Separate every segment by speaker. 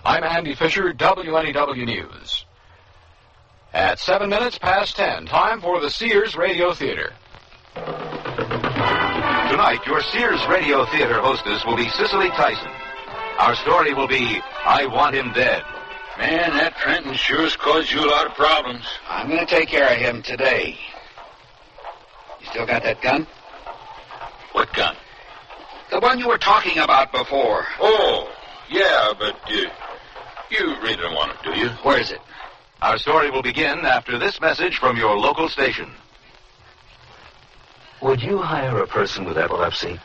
Speaker 1: I'm Andy Fisher, WNEW News. At 7 minutes past 10, time for the Sears Radio Theater.
Speaker 2: Tonight, your Sears Radio Theater hostess will be Cicely Tyson. Our story will be, I Want Him Dead.
Speaker 3: Man, that Trenton sure has caused you a lot of problems.
Speaker 4: I'm going to take care of him today. You still got that gun?
Speaker 3: What gun?
Speaker 4: The one you were talking about before.
Speaker 3: Oh, yeah, but you really don't want it, do you?
Speaker 4: Where is it?
Speaker 2: Our story will begin after this message from your local station.
Speaker 5: Would you hire a person with epilepsy?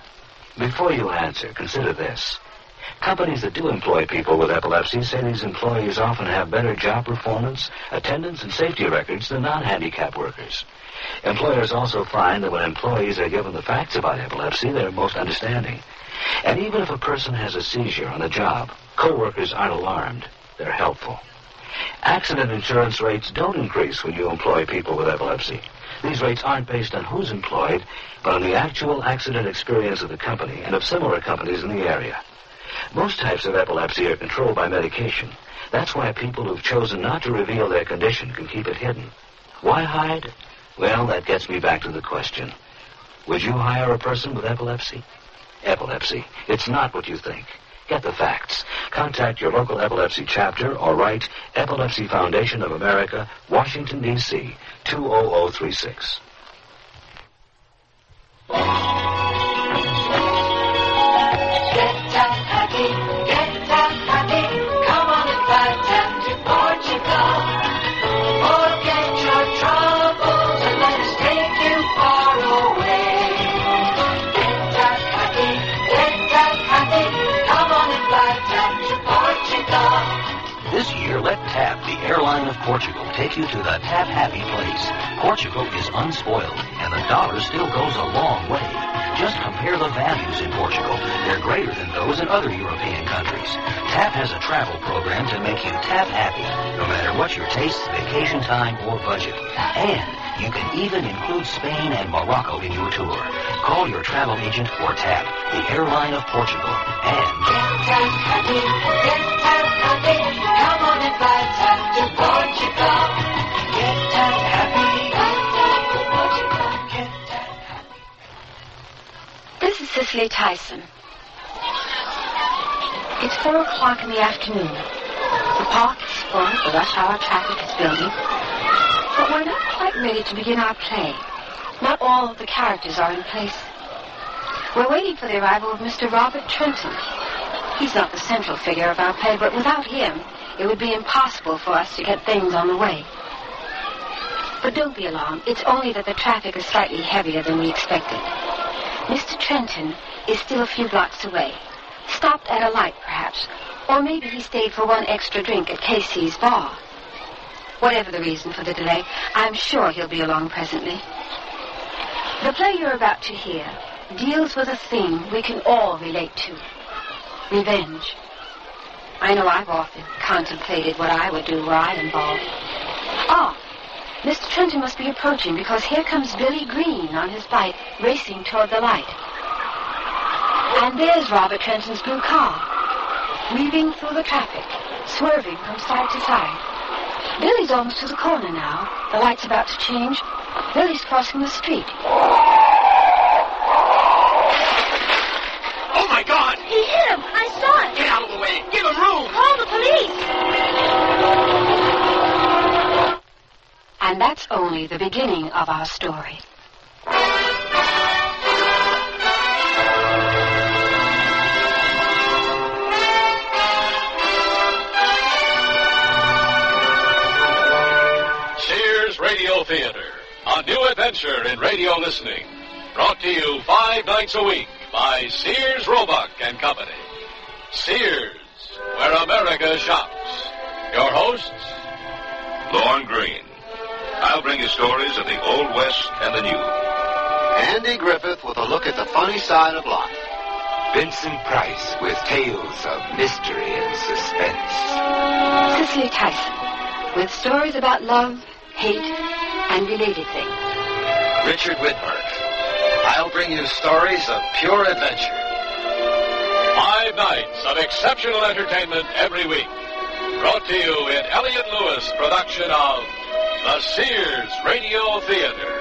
Speaker 5: Before you answer, consider this. Companies that do employ people with epilepsy say these employees often have better job performance, attendance, and safety records than non-handicapped workers. Employers also find that when employees are given the facts about epilepsy, they're most understanding. And even if a person has a seizure on the job, co-workers aren't alarmed. They're helpful. Accident insurance rates don't increase when you employ people with epilepsy. These rates aren't based on who's employed, but on the actual accident experience of the company and of similar companies in the area. Most types of epilepsy are controlled by medication. That's why people who've chosen not to reveal their condition can keep it hidden. Why hide? Well, that gets me back to the question. Would you hire a person with epilepsy? Epilepsy. It's not what you think. Get the facts. Contact your local epilepsy chapter or write Epilepsy Foundation of America, Washington, D.C., 20036.
Speaker 6: This year, let TAP, the airline of Portugal, take you to the TAP Happy Place. Portugal is unspoiled, and the dollar still goes a long way. Just compare the values in Portugal. They're greater than those in other European countries. TAP has a travel program to make you TAP happy, no matter what your tastes, vacation time, or budget. And you can even include Spain and Morocco in your tour. Call your travel agent or TAP, the airline of Portugal, and
Speaker 7: get TAP happy, get TAP happy. Come on and fly TAP to Portugal. Get TAP happy, fly TAP to Portugal. Get TAP happy.
Speaker 8: This is Cicely Tyson. It's 4 o'clock in the afternoon. The park is full, the rush hour traffic is building. But we're not quite ready to begin our play. Not all of the characters are in place. We're waiting for the arrival of Mr. Robert Trenton. He's not the central figure of our play, but without him, it would be impossible for us to get things on the way. But don't be alarmed. It's only that the traffic is slightly heavier than we expected. Mr. Trenton is still a few blocks away. Stopped at a light, perhaps. Or maybe he stayed for one extra drink at Casey's bar. Whatever the reason for the delay, I'm sure he'll be along presently. The play you're about to hear deals with a theme we can all relate to. Revenge. I know I've often contemplated what I would do were I involved. Ah, Mr. Trenton must be approaching because here comes Billy Green on his bike racing toward the light. And there's Robert Trenton's blue car, weaving through the traffic, swerving from side to side. Billy's almost to the corner now. The light's about to change. Billy's crossing the street.
Speaker 9: Oh, my God!
Speaker 7: He hit him! I saw it!
Speaker 9: Get out of the way! Give him room!
Speaker 7: Call the police!
Speaker 8: And that's only the beginning of our story.
Speaker 1: Radio Theater, a new adventure in radio listening. Brought to you 5 nights a week by Sears, Roebuck and Company. Sears, where America shops. Your hosts,
Speaker 2: Lorne Greene. I'll bring you stories of the Old West and the New.
Speaker 10: Andy Griffith with a look at the funny side of life.
Speaker 11: Vincent Price with tales of mystery and suspense.
Speaker 8: Cicely Tyson with stories about love, hate, and related things.
Speaker 10: Richard Widmark. I'll bring you stories of pure adventure.
Speaker 1: 5 nights of exceptional entertainment every week. Brought to you in Elliott Lewis production of the Sears Radio Theater.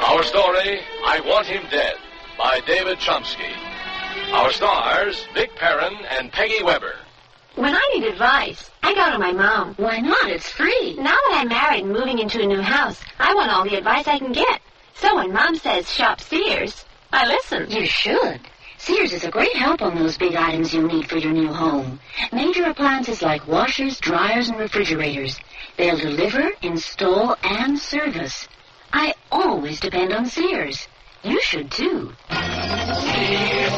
Speaker 1: Our story, I Want Him Dead, by David Chomsky. Our stars, Vic Perrin and Peggy Weber.
Speaker 8: When I need advice, I go to my mom. Why not? It's free. Now that I'm married and moving into a new house, I want all the advice I can get. So when Mom says shop Sears, I listen.
Speaker 9: You should. Sears is a great help on those big items you need for your new home. Major appliances like washers, dryers, and refrigerators. They'll deliver, install, and service. I always depend on Sears. You should, too.
Speaker 7: Sears,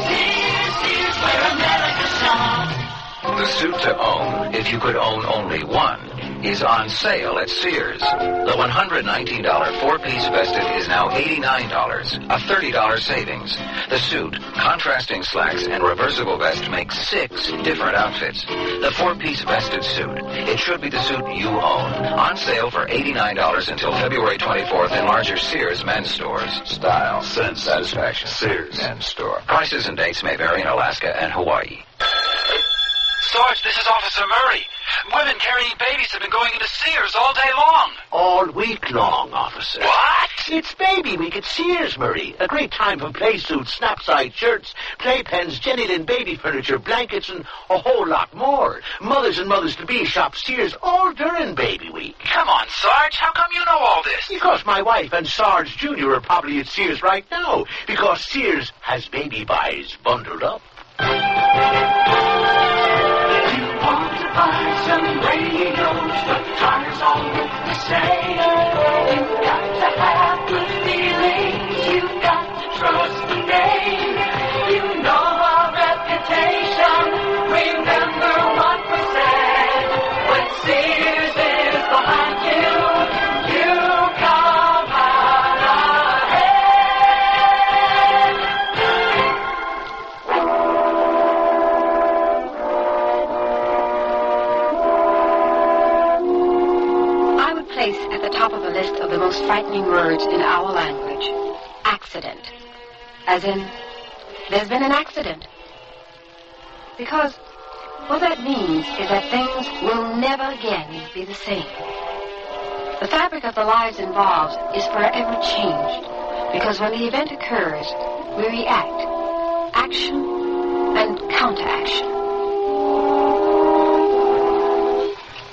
Speaker 7: where America shops.
Speaker 2: The suit to own, if you could own only one, is on sale at Sears. The $119 four-piece vested is now $89, a $30 savings. The suit, contrasting slacks, and reversible vest make 6 different outfits. The four-piece vested suit, it should be the suit you own. On sale for $89 until February 24th in larger Sears men's stores. Style, sense, satisfaction. Sears men's store. Prices and dates may vary in Alaska and Hawaii.
Speaker 12: Sarge, this is Officer Murray. Women carrying babies have been going into Sears all day long.
Speaker 13: All week long, officer.
Speaker 12: What?
Speaker 13: It's Baby Week at Sears, Murray. A great time for play suits, snap-side shirts, playpens, Jenny Lynn baby furniture, blankets, and a whole lot more. Mothers and mothers-to-be shop Sears all during Baby Week.
Speaker 12: Come on, Sarge. How come you know all this?
Speaker 13: Because my wife and Sarge Jr. are probably at Sears right now. Because Sears has baby buys bundled up.
Speaker 7: Want to buy some radios, but tires all look the same. You've got to have good feelings, you've got to trust the name. You know our reputation, remember what was said. When Sears is behind you, you come out ahead.
Speaker 8: Place at the top of the list of the most frightening words in our language. Accident. As in, there's been an accident. Because what that means is that things will never again be the same. The fabric of the lives involved is forever changed. Because when the event occurs, we react. Action and counteraction.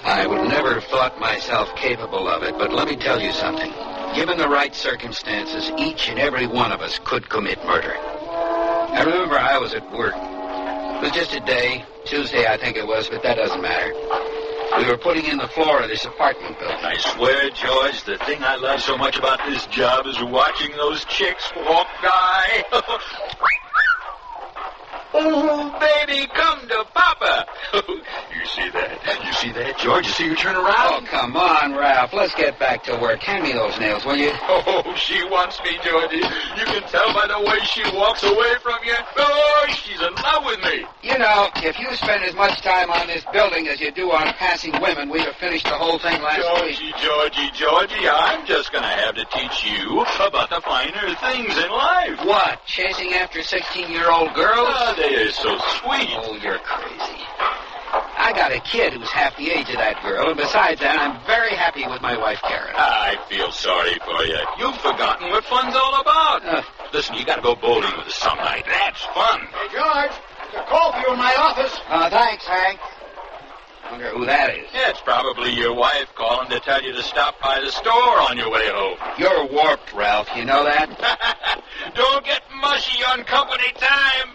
Speaker 4: I would never have thought myself capable of it, but let me tell you something. Given the right circumstances, each and every one of us could commit murder. I remember I was at work. It was just a day, Tuesday I think it was, but that doesn't matter. We were putting in the floor of this apartment building.
Speaker 3: I swear, George, the thing I love so much about this job is watching those chicks walk by. Oh, baby, come to Papa. You see that? You see that, George? You see her turn around?
Speaker 4: Oh, come on, Ralph. Let's get back to work. Hand me those nails, will you?
Speaker 3: Oh, she wants me, Georgie. You can tell by the way she walks away from you. Oh, she's in love with me.
Speaker 4: You know, if you spend as much time on this building as you do on passing women, we'd have finished the whole thing last week.
Speaker 3: Georgie, I'm just going to have to teach you about the finer things in life.
Speaker 4: What? Chasing after 16-year-old girls?
Speaker 3: Oh, they are so sweet.
Speaker 4: Oh, you're crazy. I got a kid who's half the age of that girl, and besides that, I'm very happy with my wife, Karen.
Speaker 3: I feel sorry for you. You've forgotten what fun's all about. Listen, you got to go bowling with us some night. That's fun.
Speaker 14: Hey, George, there's a call for you in my office.
Speaker 4: Thanks, Hank. I wonder who that is.
Speaker 3: Yeah, it's probably your wife calling to tell you to stop by the store on your way home.
Speaker 4: You're warped, Ralph. You know that?
Speaker 3: Don't get mushy on company time.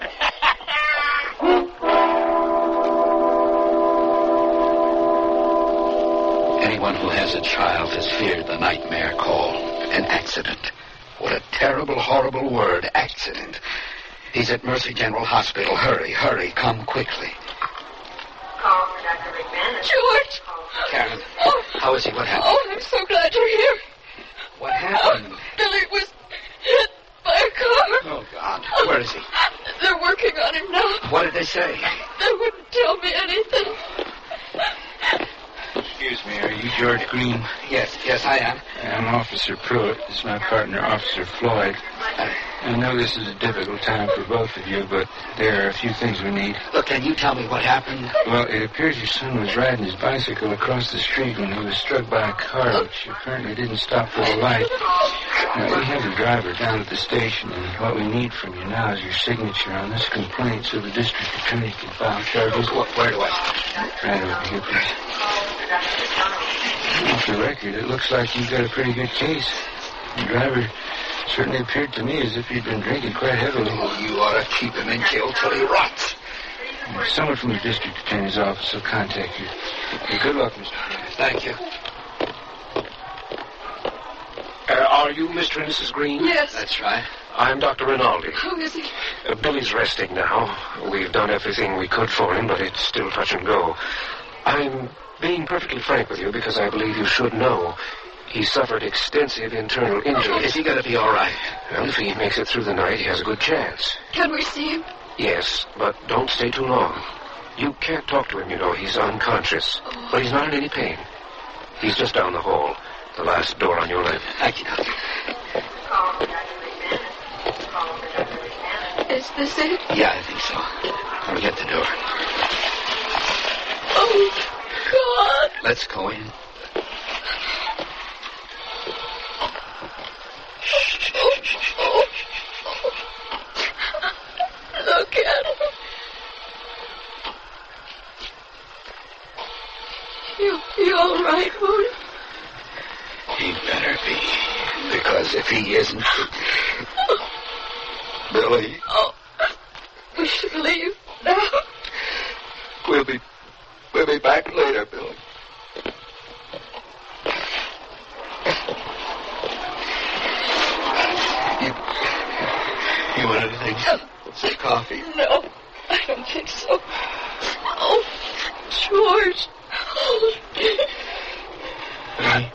Speaker 4: Anyone who has a child has feared the nightmare call. An accident. What a terrible, horrible word, accident. He's at Mercy General Hospital. Hurry, hurry, come quickly.
Speaker 15: George!
Speaker 4: Karen, how is he? What happened?
Speaker 15: Oh, I'm so glad you're here.
Speaker 4: What happened?
Speaker 15: Billy was hit by a car.
Speaker 4: Oh, God. Where is he?
Speaker 15: They're working on him now.
Speaker 4: What did they say?
Speaker 15: They wouldn't tell me anything.
Speaker 16: Excuse me, are you George Greene?
Speaker 4: Yes, I am.
Speaker 16: I'm Officer Pruitt. This is my partner, Officer Floyd. I know this is a difficult time for both of you, but there are a few things we need.
Speaker 4: Look, can you tell me what happened?
Speaker 16: Well, it appears your son was riding his bicycle across the street when he was struck by a car, which apparently didn't stop for the light. Now, we have the driver down at the station, and what we need from you now is your signature on this complaint so the district attorney can file charges.
Speaker 4: Where do I?
Speaker 16: Right over here, please. Off the record, it looks like you've got a pretty good case. The driver certainly appeared to me as if he'd been drinking quite heavily.
Speaker 4: Oh, you ought to keep him in jail till he rots.
Speaker 16: Someone from the district attorney's office will contact you. Good luck, Mr. Green.
Speaker 4: Thank you.
Speaker 17: Are you Mr. and Mrs. Green?
Speaker 15: Yes.
Speaker 4: That's right.
Speaker 17: I'm Dr. Rinaldi.
Speaker 15: How is he?
Speaker 17: Billy's resting now. We've done everything we could for him, but it's still touch and go. I'm being perfectly frank with you because I believe you should know. He suffered extensive internal injuries.
Speaker 4: Is he going to be all right?
Speaker 17: Well, if he makes it through the night, he has a good chance.
Speaker 15: Can we see him?
Speaker 17: Yes, but don't stay too long. You can't talk to him, you know. He's unconscious. But he's not in any pain. He's just down the hall. The last door on your left.
Speaker 4: Thank you, Doctor.
Speaker 15: Is this it?
Speaker 4: Yeah, I think so. I'll get the door.
Speaker 15: Oh, God.
Speaker 4: Let's go in.
Speaker 15: Look at him. You all right, Moon?
Speaker 4: He better be. Because if he isn't... Billy...
Speaker 15: Oh, we should leave now.
Speaker 4: We'll be back later, Billy. You want anything? Some coffee?
Speaker 15: No, I don't think so. Oh, George.
Speaker 4: Honey,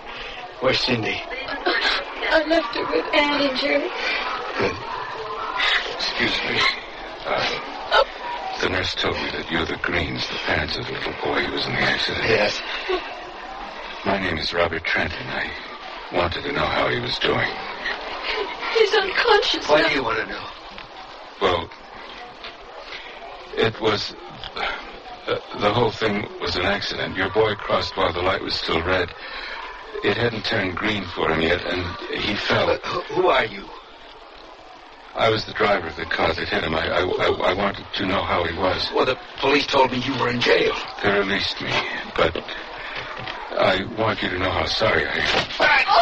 Speaker 4: where's Cindy?
Speaker 15: I left her with Andy and Jerry.
Speaker 4: Good.
Speaker 16: Excuse me. The nurse told me that you're the Greens, the parents of the little boy who was in the accident.
Speaker 4: Yes.
Speaker 16: My name is Robert Trenton. I wanted to know how he was doing.
Speaker 15: He's unconscious
Speaker 4: What
Speaker 15: now.
Speaker 4: do you want to know?
Speaker 16: Well, it was... the whole thing was an accident. Your boy crossed while the light was still red. It hadn't turned green for him yet, and he fell.
Speaker 4: Who are you?
Speaker 16: I was the driver of the car that hit him. I wanted to know how he was.
Speaker 4: Well, the police told me you were in jail.
Speaker 16: They released me, but I want you to know how sorry I am.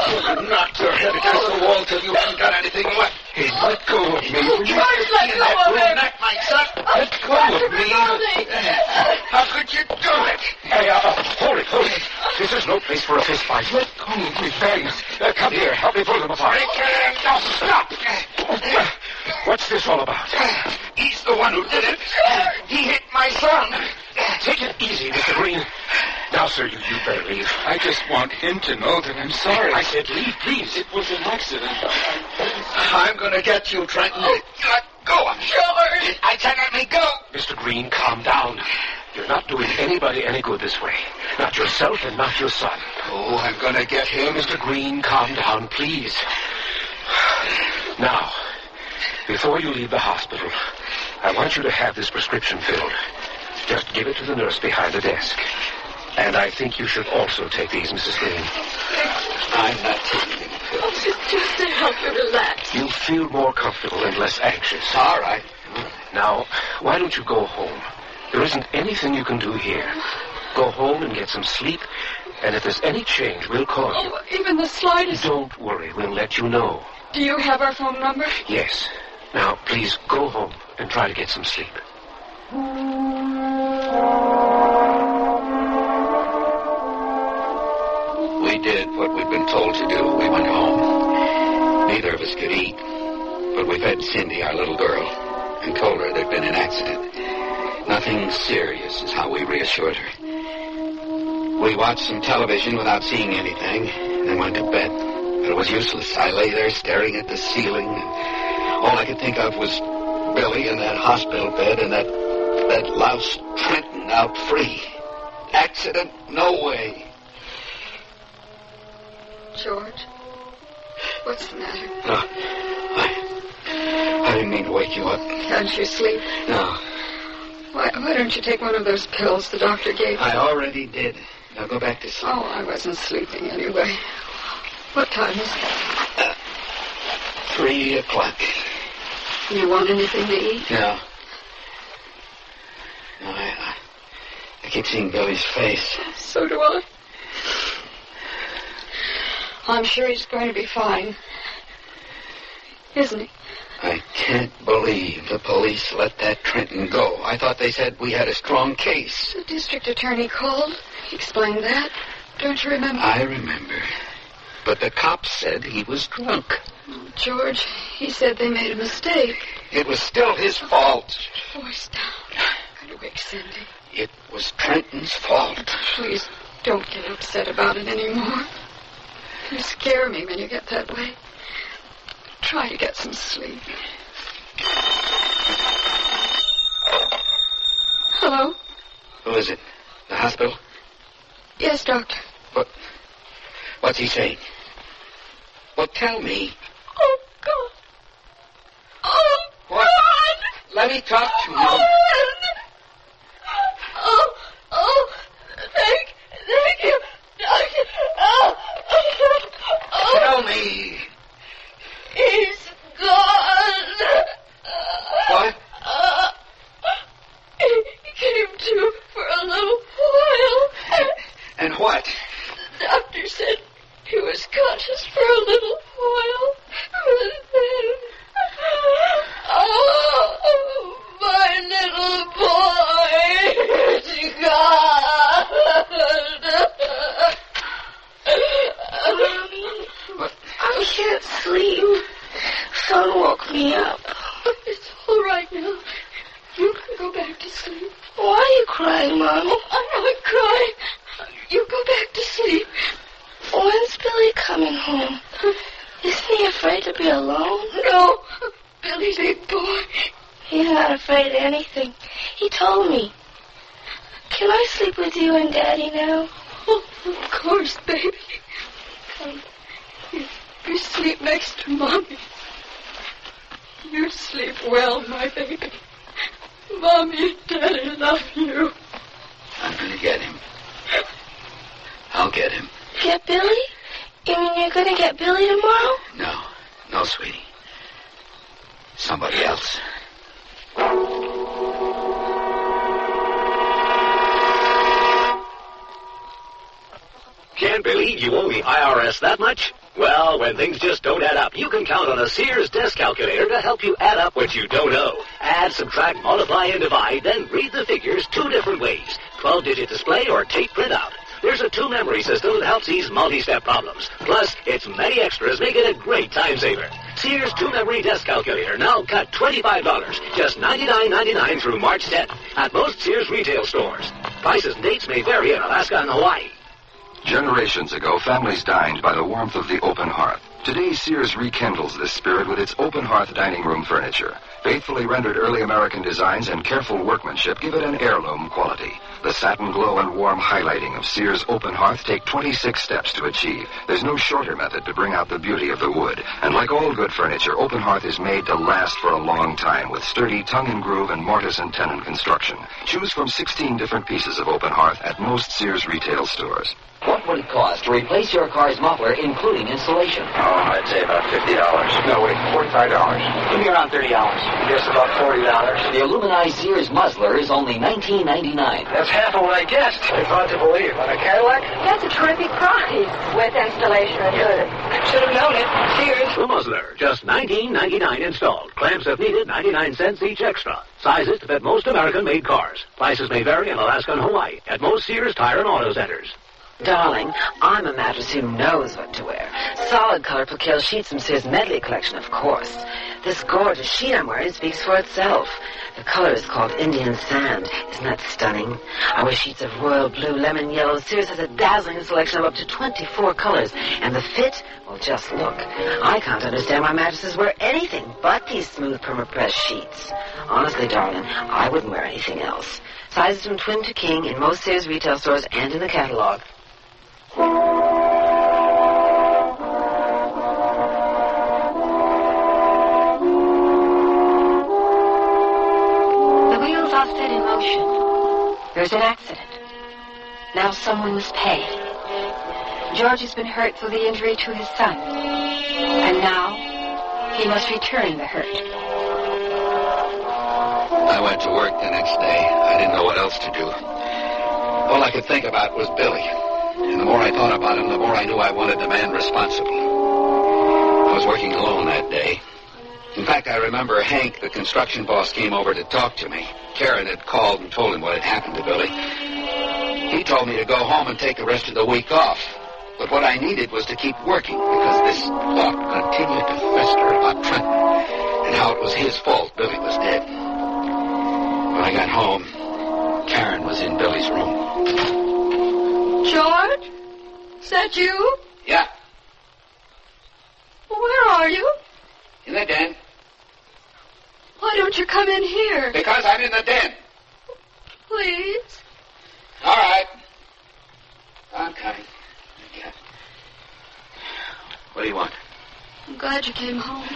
Speaker 4: You knocked your head against the wall till you haven't got anything left.
Speaker 16: Hey, let go of me.
Speaker 15: George, let go of him.
Speaker 4: My son.
Speaker 16: Let go of me.
Speaker 4: How could you do it?
Speaker 17: Hey, hold it. This is no place for a fist fight.
Speaker 16: Let go of me, thanks.
Speaker 17: Come here, help me pull them apart.
Speaker 4: No, stop.
Speaker 17: What's this all about?
Speaker 4: He's the one who did it. He hit my son.
Speaker 17: Take it easy, Mr. Green. Now, sir, you better leave.
Speaker 16: I just want him to know that I'm sorry.
Speaker 17: I said leave, please.
Speaker 16: It was an accident.
Speaker 4: I'm going to get you, Trenton. Let go of me.
Speaker 15: George.
Speaker 4: I said let me go.
Speaker 17: Mr. Green, calm down. You're not doing anybody any good this way. Not yourself and not your son.
Speaker 4: Oh, I'm going to get him.
Speaker 17: Mr. Green, calm down, please. Now, before you leave the hospital, I want you to have this prescription filled. Just give it to the nurse behind the desk. And I think you should also take these, Mrs. Green.
Speaker 4: I'm not taking any pills.
Speaker 15: Just to help you relax.
Speaker 17: You feel more comfortable and less anxious.
Speaker 4: All right.
Speaker 17: Now, why don't you go home? There isn't anything you can do here. Go home and get some sleep, and if there's any change, we'll call you.
Speaker 15: Oh, even the slightest.
Speaker 17: Don't worry, we'll let you know.
Speaker 15: Do you have our phone number?
Speaker 17: Yes. Now, please go home and try to get some sleep.
Speaker 4: We did what we'd been told to do. We went home. Neither of us could eat, but we fed Cindy, our little girl, and told her there'd been an accident. Nothing serious is how we reassured her. We watched some television without seeing anything, and then went to bed. But it was useless. I lay there staring at the ceiling, and all I could think of was Billy in that hospital bed and that louse Trenton out free. Accident? No way.
Speaker 15: George, what's the matter?
Speaker 4: No, I didn't mean to wake you up.
Speaker 15: Can't you sleep?
Speaker 4: No.
Speaker 15: Why don't you take one of those pills the doctor gave you?
Speaker 4: I already did. Now go back to sleep.
Speaker 15: Oh, I wasn't sleeping anyway. What time is it?
Speaker 4: 3 o'clock.
Speaker 15: You want anything to eat?
Speaker 4: No. No, I keep seeing Billy's face.
Speaker 15: So do I. I'm sure he's going to be fine. Isn't he?
Speaker 4: I can't believe the police let that Trenton go. I thought they said we had a strong case.
Speaker 15: The district attorney called. He explained that. Don't you remember?
Speaker 4: I remember. But the cops said he was drunk.
Speaker 15: Oh, George, he said they made a mistake.
Speaker 4: It was still his fault.
Speaker 15: Voice down. Gotta wake Cindy.
Speaker 4: It was Trenton's fault.
Speaker 15: Please, don't get upset about it anymore. You scare me when you get that way. Try to get some sleep. Hello?
Speaker 4: Who is it? The hospital?
Speaker 15: Yes, doctor.
Speaker 4: What's he saying? Well, tell me.
Speaker 15: Oh, God. Oh,
Speaker 4: what?
Speaker 15: God.
Speaker 4: Let me talk to you.
Speaker 15: Thank you, doctor.
Speaker 4: Tell me.
Speaker 15: He's gone.
Speaker 4: What?
Speaker 15: He came to for a little while.
Speaker 4: And what?
Speaker 15: The doctor said he was conscious for a little while. And then... Oh, my little boy is gone.
Speaker 4: What?
Speaker 15: I can't sleep. Son woke me up. It's all right now. You can go back to sleep. Why are you crying, Mom? Oh, I'm not crying. You go back to sleep. When's Billy coming home? Isn't he afraid to be alone? No. Billy's a big boy. He's not afraid of anything. He told me. Can I sleep with you and Daddy now? Oh, of course, baby. Come. You sleep next to Mommy. You sleep well, my baby. Mommy and Daddy love you.
Speaker 4: I'm going to get him. I'll get him.
Speaker 15: Get Billy? You mean you're going to get Billy tomorrow?
Speaker 4: No, sweetie. Somebody else.
Speaker 18: Can't believe you owe the IRS that much? Well, when things just don't add up, you can count on a Sears desk calculator to help you add up what you don't owe. Add, subtract, multiply, and divide, then read the figures 2 different ways. 12-digit display or tape printout. There's a 2-memory system that helps ease multi-step problems. Plus, its many extras make it a great time saver. Sears 2-memory desk calculator now cut $25, just $99.99 through March 10th at most Sears retail stores. Prices and dates may vary in Alaska and Hawaii.
Speaker 19: Generations ago, families dined by the warmth of the open hearth. Today, Sears rekindles this spirit with its open hearth dining room furniture. Faithfully rendered early American designs and careful workmanship give it an heirloom quality. The satin glow and warm highlighting of Sears open hearth take 26 steps to achieve. There's no shorter method to bring out the beauty of the wood. And like all good furniture, open hearth is made to last for a long time with sturdy tongue-and-groove and mortise and tenon construction. Choose from 16 different pieces of open hearth at most Sears retail stores.
Speaker 2: What would it cost to replace your car's muffler, including installation?
Speaker 10: Oh, I'd say about $50. No, wait, $45.
Speaker 2: Give me around $30.
Speaker 10: Guess about $40.
Speaker 2: The aluminized Sears muzzler is only $19.99.
Speaker 10: That's half of what I guessed. It's hard to believe. On a Cadillac?
Speaker 15: That's a terrific price. With installation included. Should have known it. Sears.
Speaker 18: The muzzler, just $19.99 installed. Clamps if needed, 99 cents each extra. Sizes to fit most American-made cars. Prices may vary in Alaska and Hawaii at most Sears Tire and Auto Centers.
Speaker 20: Darling, I'm a mattress who knows what to wear. Solid color percale sheets from Sears Medley collection, of course. This gorgeous sheet I'm wearing speaks for itself. The color is called Indian Sand. Isn't that stunning? I wear sheets of royal blue, lemon yellow. Sears has a dazzling selection of up to 24 colors. And the fit? Well, just look. I can't understand why mattresses wear anything but these smooth permapress sheets. Honestly, darling, I wouldn't wear anything else. Sizes from twin to king in most Sears retail stores and in the catalog.
Speaker 8: There's an accident. Now someone must pay. George has been hurt through the injury to his son. And now he must return the hurt.
Speaker 4: I went to work the next day. I didn't know what else to do. All I could think about was Billy. And the more I thought about him, the more I knew I wanted the man responsible. I was working alone that day. In fact, I remember Hank, the construction boss, came over to talk to me. Karen had called and told him what had happened to Billy. He told me to go home and take the rest of the week off. But what I needed was to keep working, because this thought continued to fester about Trenton and how it was his fault Billy was dead. When I got home, Karen was in Billy's room.
Speaker 15: George? Is that you?
Speaker 4: Yeah,
Speaker 15: Where are you?
Speaker 4: in the den.
Speaker 15: Why don't you come in here?
Speaker 4: Because I'm in the den.
Speaker 15: Please?
Speaker 4: All right. I'm coming. Yeah. What do you want?
Speaker 15: I'm glad you came home.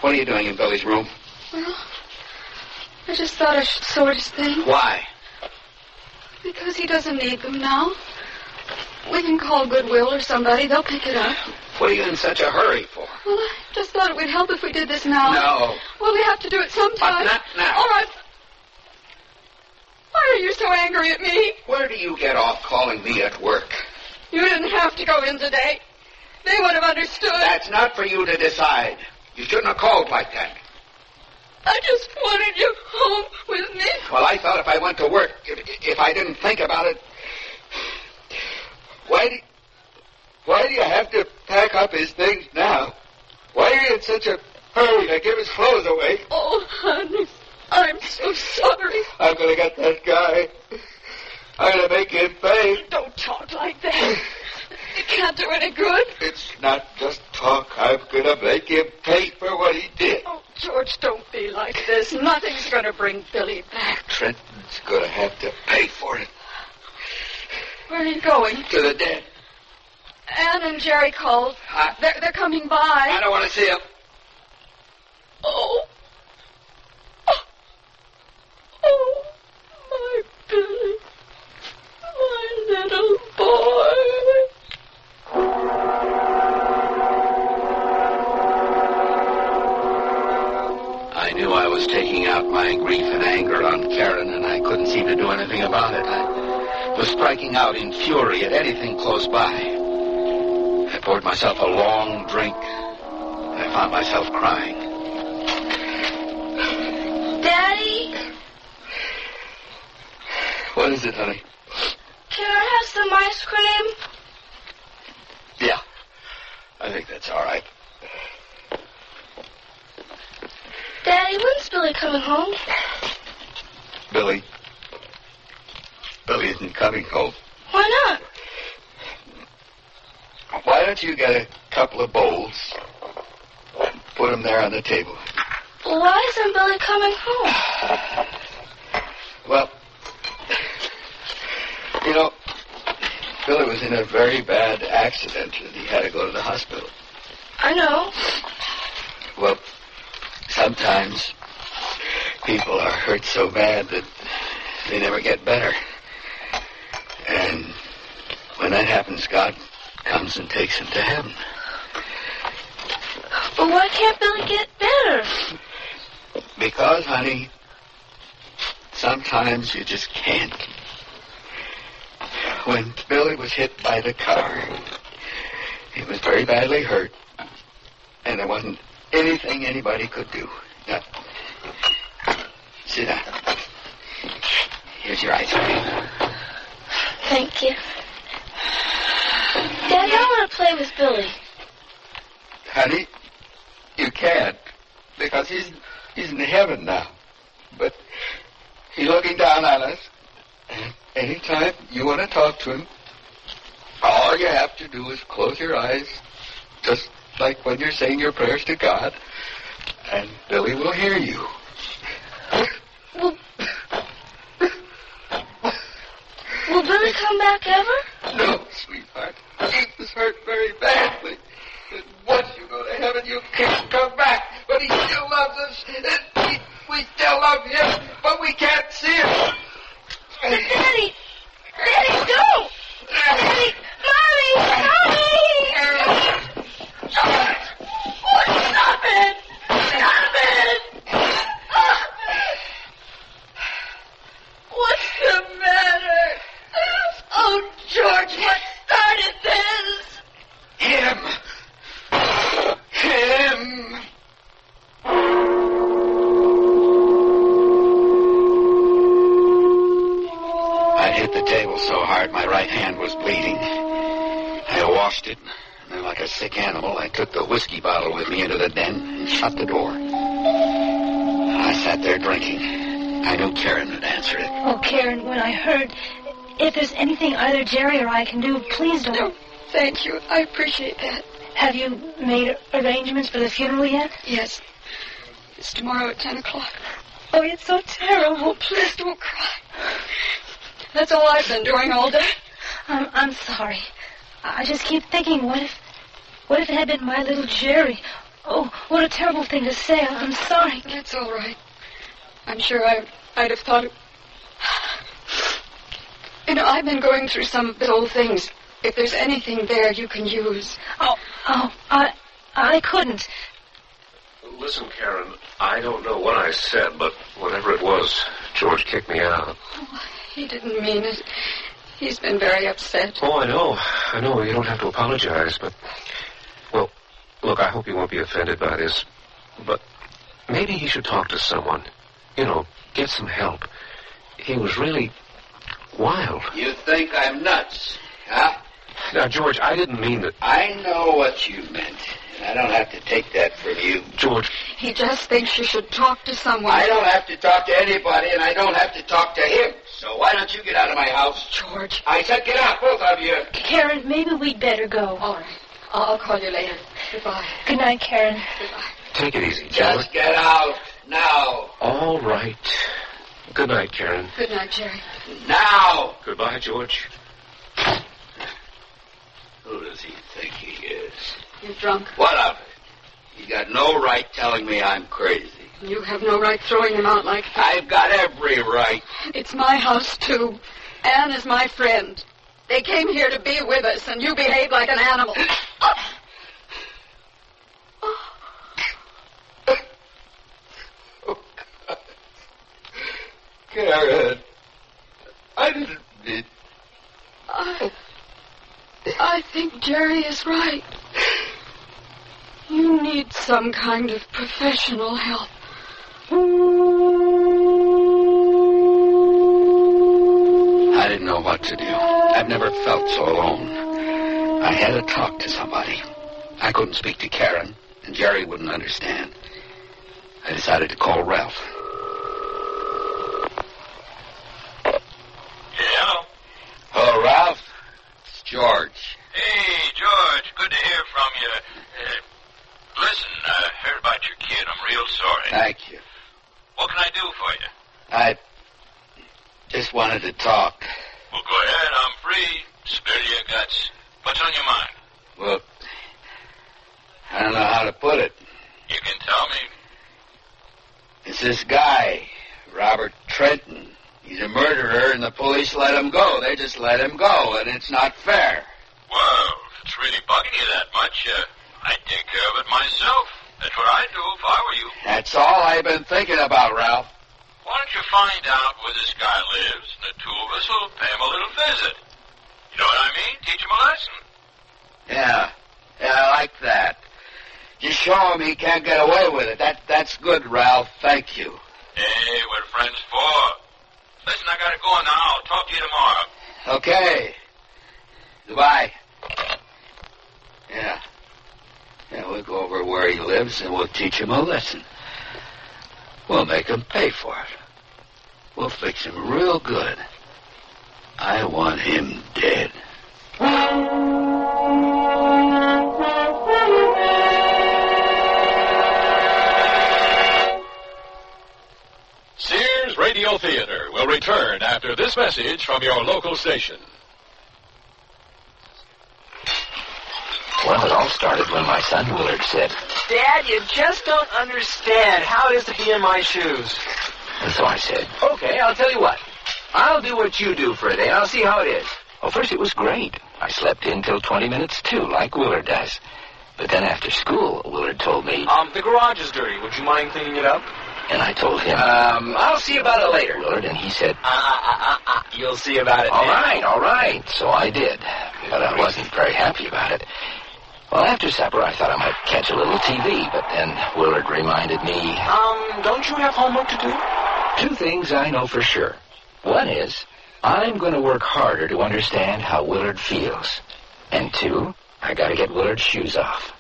Speaker 4: What are you doing in Billy's room?
Speaker 15: Well, I just thought I should sort his things.
Speaker 4: Why?
Speaker 15: Because he doesn't need them now. We can call Goodwill or somebody. They'll pick it up.
Speaker 4: What are you in such a hurry for?
Speaker 15: Well, I just thought it would help if we did this now.
Speaker 4: No.
Speaker 15: Well, we have to do it sometime.
Speaker 4: But not now.
Speaker 15: All right. Why are you so angry at me?
Speaker 4: Where do you get off calling me at work?
Speaker 15: You didn't have to go in today. They would have understood.
Speaker 4: That's not for you to decide. You shouldn't have called like that.
Speaker 15: I just wanted you home with me.
Speaker 4: Well, I thought if I went to work, if I didn't think about it... Why do you have to pack up his things now? Why are you in such a hurry to give his clothes away?
Speaker 15: Oh, honey, I'm so sorry.
Speaker 4: I'm going to get that guy. I'm going to make him pay.
Speaker 15: Don't talk like that. It can't do any good.
Speaker 4: It's not just talk. I'm going to make him pay for what he did.
Speaker 15: Oh, George, don't be like this. Nothing's going to bring Billy back.
Speaker 4: Trenton's going to have to pay for it.
Speaker 15: Where are you going?
Speaker 4: To the den.
Speaker 15: Ann and Jerry called. They're coming by.
Speaker 4: I don't want to see him.
Speaker 15: Oh. Oh, my Billy. My little boy.
Speaker 4: I knew I was taking out my grief and anger on Karen, and I couldn't seem to do anything about it. I was striking out in fury at anything close by. I poured myself a long drink, and I found myself crying.
Speaker 15: Daddy?
Speaker 4: What is it, honey?
Speaker 15: Can I have some ice cream?
Speaker 4: Yeah, I think that's all right.
Speaker 15: Daddy, when's Billy coming home?
Speaker 4: Billy isn't coming home.
Speaker 15: Why not?
Speaker 4: Why don't you get a couple of bowls and put them there on the table?
Speaker 15: Why isn't Billy coming home?
Speaker 4: Well, you know, Billy was in a very bad accident and he had to go to the hospital.
Speaker 15: I know.
Speaker 4: Well, sometimes people are hurt so bad that they never get better. And when that happens, God comes and takes him to heaven.
Speaker 15: But why can't Billy get better?
Speaker 4: Because, honey, sometimes you just can't. When Billy was hit by the car, he was very badly hurt, and there wasn't anything anybody could do. Now, sit down. Here's your ice cream.
Speaker 15: Thank you. Daddy, I want to play with Billy.
Speaker 4: Honey, you can't, because he's in heaven now. But he's looking down on us. And anytime you want to talk to him, all you have to do is close your eyes, just like when you're saying your prayers to God, and Billy will hear you.
Speaker 15: Will Billy come back ever?
Speaker 4: No, sweetheart. He was hurt very badly. And once you go to heaven, you can't come back. But he still loves us. And we still love him, but we can't see him.
Speaker 15: But Daddy,
Speaker 4: exhausted. And then, like a sick animal, I took the whiskey bottle with me into the den and shut the door. I sat there drinking. I knew Karen had answered it.
Speaker 15: Oh, Karen, when I heard, if there's anything either Jerry or I can do, please don't.
Speaker 21: No, thank you. I appreciate that.
Speaker 15: Have you made arrangements for the funeral yet?
Speaker 21: Yes. It's tomorrow at 10 o'clock.
Speaker 15: Oh, it's so terrible.
Speaker 21: Oh, please don't cry. That's all I've been doing all day.
Speaker 15: I'm sorry. I just keep thinking, what if it had been my little Jerry? Oh, what a terrible thing to say. I'm sorry.
Speaker 21: That's all right. I'm sure I'd have thought it. You know, I've been going through some of the old things. If there's anything there you can use.
Speaker 15: I couldn't.
Speaker 17: Listen, Karen, I don't know what I said, but whatever it was, George kicked me out.
Speaker 21: Oh, he didn't mean it. He's been very upset.
Speaker 17: Oh, I know. You don't have to apologize, but... Well, look, I hope you won't be offended by this, but maybe he should talk to someone. You know, get some help. He was really wild.
Speaker 4: You think I'm nuts, huh?
Speaker 17: Now, George, I didn't mean that...
Speaker 4: I know what you meant. I don't have to take that from you.
Speaker 17: George.
Speaker 21: He just thinks you should talk to someone.
Speaker 4: I don't have to talk to anybody, and I don't have to talk to him. So why don't you get out of my house?
Speaker 21: George.
Speaker 4: I said get out, both of you.
Speaker 15: Karen, maybe we'd better go.
Speaker 21: All right. I'll call you later. Goodbye.
Speaker 15: Good night, Karen.
Speaker 21: Goodbye.
Speaker 17: Take it easy, George.
Speaker 4: Just get out now.
Speaker 17: All right. Good night, Karen.
Speaker 21: Good night, Jerry.
Speaker 4: Now.
Speaker 17: Goodbye, George.
Speaker 4: Who does he think he is?
Speaker 21: You're drunk.
Speaker 4: What of it? You got no right telling me I'm crazy.
Speaker 21: You have no right throwing him out like that.
Speaker 4: I've got every right.
Speaker 21: It's my house, too. Anne is my friend. They came here to be with us, and you behaved like an animal.
Speaker 4: Oh, God. Karen, I didn't mean...
Speaker 21: I think Jerry is right. You need some kind of professional help.
Speaker 4: I didn't know what to do. I've never felt so alone. I had to talk to somebody. I couldn't speak to Karen, and Jerry wouldn't understand. I decided to call Ralph.
Speaker 3: Yeah?
Speaker 4: Hello, Ralph. It's George.
Speaker 3: Hey, George, good to hear from you. Listen, I heard about your kid. I'm real sorry.
Speaker 4: Thank you.
Speaker 3: What can I do for you?
Speaker 4: I just wanted to talk.
Speaker 3: Well, go ahead. I'm free. Spill your guts. What's on your mind?
Speaker 4: Well, I don't know how to put it.
Speaker 3: You can tell me.
Speaker 4: It's this guy, Robert Trenton. He's a murderer, and the police let him go. They just let him go, and it's not fair.
Speaker 3: Well, if it's really bugging you that much, I'd take care of it myself. That's what I'd do if I were you.
Speaker 4: That's all I've been thinking about, Ralph.
Speaker 3: Why don't you find out where this guy lives, and the two of us will pay him a little visit. You know what I mean? Teach him a lesson.
Speaker 4: Yeah, I like that. Just show him he can't get away with it. That's good, Ralph. Thank you.
Speaker 3: Hey, we're friends for. Listen, I gotta go now. I'll talk to you tomorrow.
Speaker 4: Okay. Goodbye. Yeah, we'll go over where he lives and we'll teach him a lesson. We'll make him pay for it. We'll fix him real good. I want him dead.
Speaker 1: Sears Radio Theater will return after this message from your local station.
Speaker 5: Well, it all started when my son Willard said...
Speaker 22: Dad, you just don't understand how it is to be in my shoes.
Speaker 5: And so I said...
Speaker 22: Okay, I'll tell you what. I'll do what you do for a day. I'll see how it is.
Speaker 5: Well, first it was great. I slept in till 20 minutes, too, like Willard does. But then after school, Willard told me...
Speaker 22: The garage is dirty. Would you mind cleaning it up?
Speaker 5: And I told him...
Speaker 22: I'll see about it later.
Speaker 5: Willard, and he said...
Speaker 22: You'll see about it
Speaker 5: All
Speaker 22: now.
Speaker 5: right. So I did. But I wasn't very happy about it. Well, after supper, I thought I might catch a little TV, but then Willard reminded me...
Speaker 22: Don't you have homework to do?
Speaker 5: 2 things I know for sure. One is, I'm going to work harder to understand how Willard feels. And 2, I gotta get Willard's shoes off.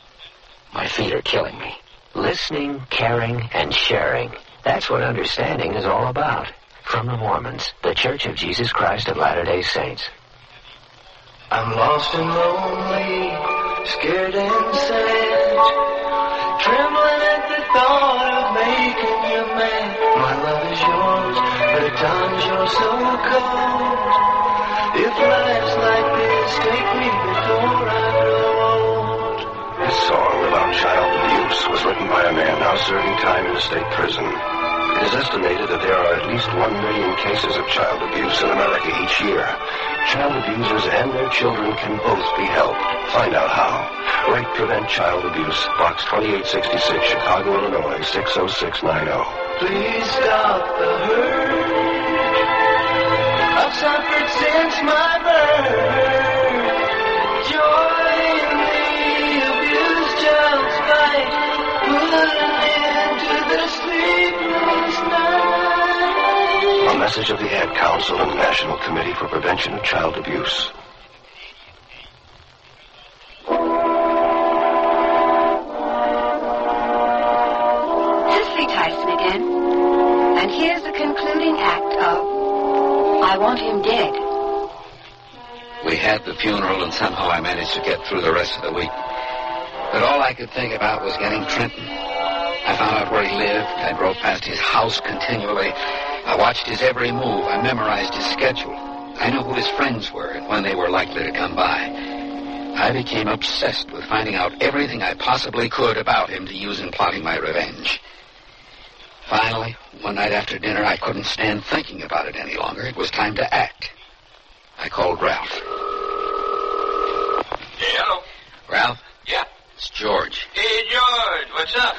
Speaker 5: My feet are killing me. Listening, caring, and sharing. That's what understanding is all about. From the Mormons, the Church of Jesus Christ of Latter-day Saints.
Speaker 7: I'm lost and lonely, scared and sad, trembling at the thought of making you mad. My love is yours, but at times you're so cold. If life's like this, take me before I grow old.
Speaker 19: This song about child abuse was written by a man now serving time in a state prison. It is estimated that there are at least 1 million cases of child abuse in America each year. Child abusers and their children can both be helped. Find out how. Write Prevent Child Abuse, Box 2866, Chicago, Illinois, 60690.
Speaker 7: Please stop the hurt I've suffered since my birth. Join the abused child's fight. Put an end to the sleepless night.
Speaker 19: A message of the Ad Council and the National Committee for Prevention of Child Abuse.
Speaker 8: Cicely Tyson again. And here's the concluding act of I Want Him Dead.
Speaker 4: We had the funeral, and somehow I managed to get through the rest of the week. But all I could think about was getting Trenton. I found out where he lived. I drove past his house continually. I watched his every move. I memorized his schedule. I knew who his friends were and when they were likely to come by. I became obsessed with finding out everything I possibly could about him to use in plotting my revenge. Finally, one night after dinner, I couldn't stand thinking about it any longer. It was time to act. I called Ralph.
Speaker 3: Hey, hello.
Speaker 4: Ralph?
Speaker 3: Yeah?
Speaker 4: It's George.
Speaker 3: Hey, George, what's up?